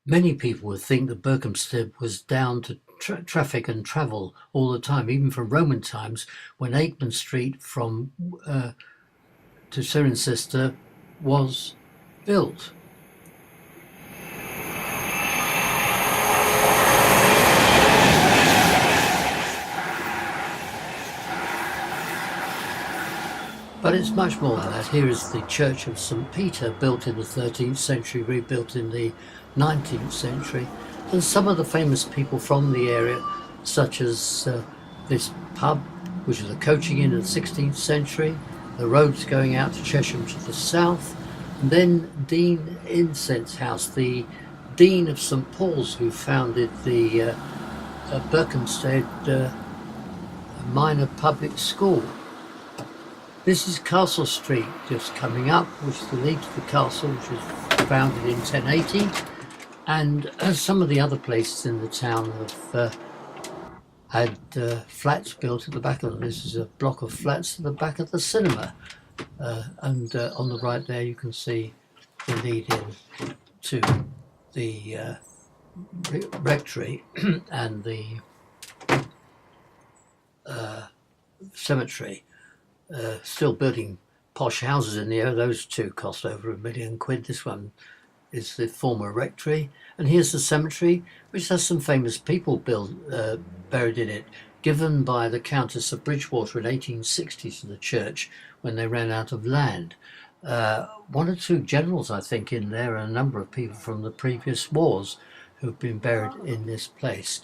Many people would think that Berkhamsted was down to traffic and travel all the time, even from Roman times when Aikman Street from to Cirencester was built. But it's much more than that. Here is the Church of St. Peter, built in the 13th century, rebuilt in the 19th century. And some of the famous people from the area, such as this pub, which is a coaching inn in the 16th century, the roads going out to Chesham to the south, and then Dean Incense House, the Dean of St. Paul's, who founded the Berkhamsted minor public school. This is Castle Street just coming up, which is the lead to the castle, which was founded in 1080. And some of the other places in the town have had flats built at the back of them. This is a block of flats at the back of the cinema. And on the right there you can see the lead in to the rectory and the cemetery. Still building posh houses in the area. Those two cost over £1 million. This one is the former rectory, and here's the cemetery, which has some famous people buried in it, given by the Countess of Bridgewater in 1860 to the church when they ran out of land. One or two generals, I think, in there, and a number of people from the previous wars who've been buried in this place.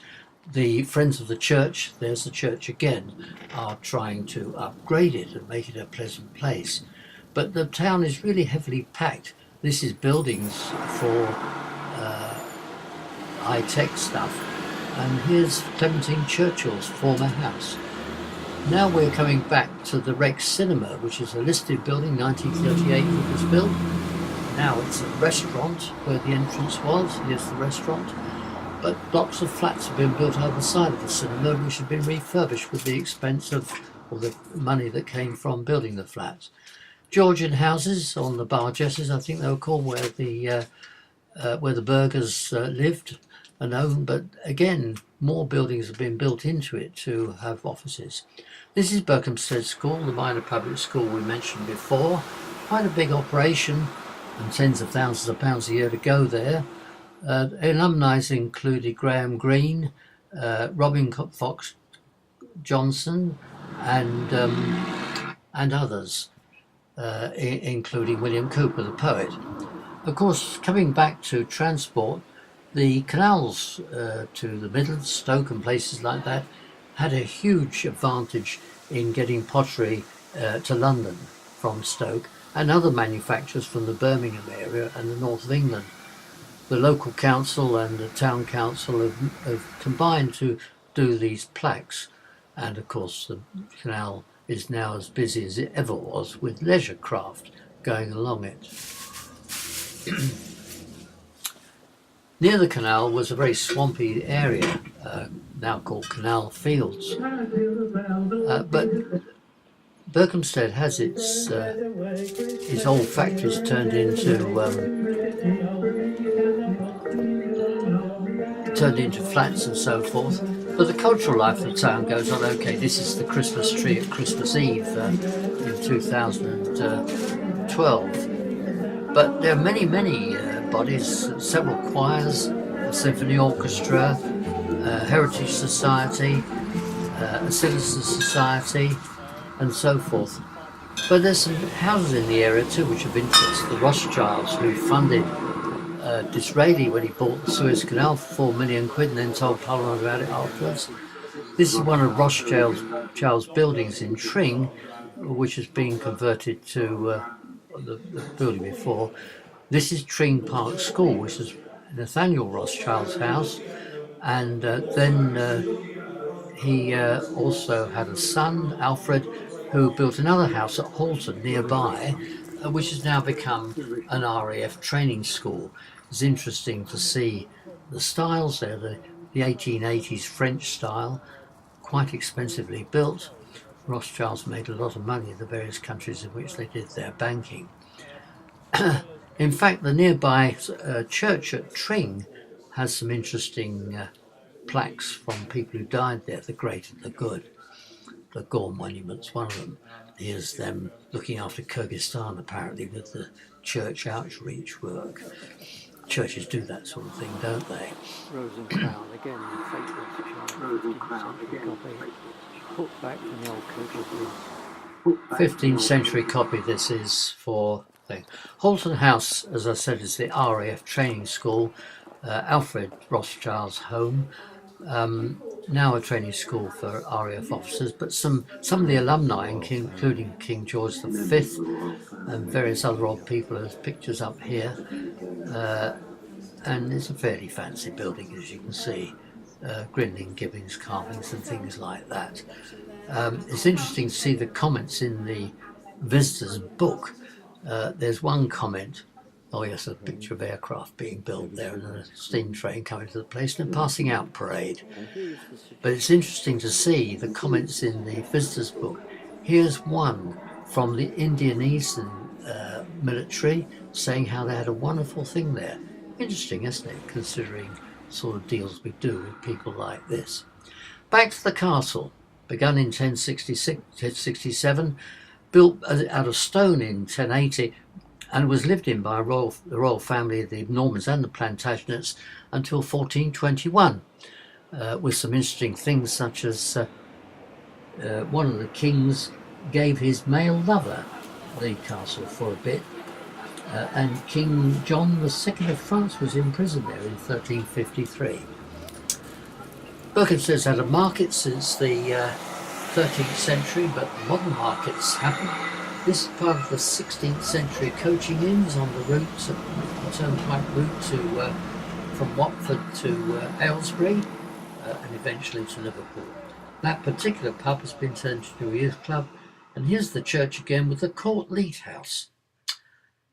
The Friends of the Church, there's the church again, are trying to upgrade it and make it a pleasant place. But the town is really heavily packed. This is buildings for high-tech stuff. And here's Clementine Churchill's former house. Now we're coming back to the Rex Cinema, which is a listed building, 1938 it was built. Now it's a restaurant where the entrance was. Here's the restaurant. But blocks of flats have been built over the side of the cinema, which have been refurbished with the expense of, or the money that came from building the flats. Georgian houses on the Bargesses, I think they were called, where the Burghers lived and owned. But again, more buildings have been built into it to have offices. This is Berkhamsted School, the minor public school we mentioned before. Quite a big operation, and tens of thousands of pounds a year to go there. Alumni included Graham Greene, Robin Fox Johnson, and others, including William Cooper, the poet. Of course, coming back to transport, the canals to the Midlands, Stoke and places like that had a huge advantage in getting pottery to London from Stoke, and other manufacturers from the Birmingham area and the north of England. The local council and the town council have combined to do these plaques, and of course the canal is now as busy as it ever was with leisure craft going along it. Near the canal was a very swampy area, now called Canal Fields, but Berkhamsted has its old factories turned into flats and so forth. But the cultural life of the town goes on. Okay, this is the Christmas tree at Christmas Eve in 2012. But there are many bodies, several choirs, a symphony orchestra, a heritage society, a citizen society, and so forth. But there's some houses in the area too which have interest. The Rothschilds, who funded Disraeli when he bought the Suez Canal for £4 million and then told Parliament about it afterwards. This is one of Rothschild's buildings in Tring, which has been converted to the building before. This is Tring Park School, which is Nathaniel Rothschild's house, and then he also had a son, Alfred, who built another house at Halton nearby, which has now become an RAF training school. It's interesting to see the styles there, the 1880s French style, quite expensively built. Rothschilds made a lot of money in the various countries in which they did their banking. In fact, the nearby church at Tring has some interesting plaques from people who died there, the great and the good. The Gore Monument's one of them. Here's them looking after Kyrgyzstan, apparently, with the church outreach work. Churches do that sort of thing, don't they? Rose and Crown, again, put back from the old coach. 15th century copy this is for thing. Halton House, as I said, is the RAF training school, Alfred Rothschild's home. Now a training school for RAF officers, but some of the alumni, including King George V and various other old people, there's pictures up here, and it's a fairly fancy building, as you can see, Grinling, Gibbons carvings and things like that. It's interesting to see the comments in the visitors book. There's one comment. Oh yes, a picture of aircraft being built there and a steam train coming to the place and a passing out parade. But it's interesting to see the comments in the visitors book. Here's one from the Indonesian military saying how they had a wonderful thing there. Interesting, isn't it, considering sort of deals we do with people like this. Back to the castle, begun in 1067, built out of stone in 1080, and was lived in by the royal family of the Normans and the Plantagenets until 1421, with some interesting things such as one of the kings gave his male lover the castle for a bit, and King John II of France was imprisoned there in 1353. Berkhamsted had a market since the 13th century, but modern markets haven't. This is part of the 16th century coaching inns on the route, the turnpike route from Watford to Aylesbury and eventually to Liverpool. That particular pub has been turned into a youth club, and here's the church again with the Court Leet House.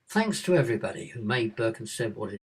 Thanks to everybody who made Berkhamsted what it is.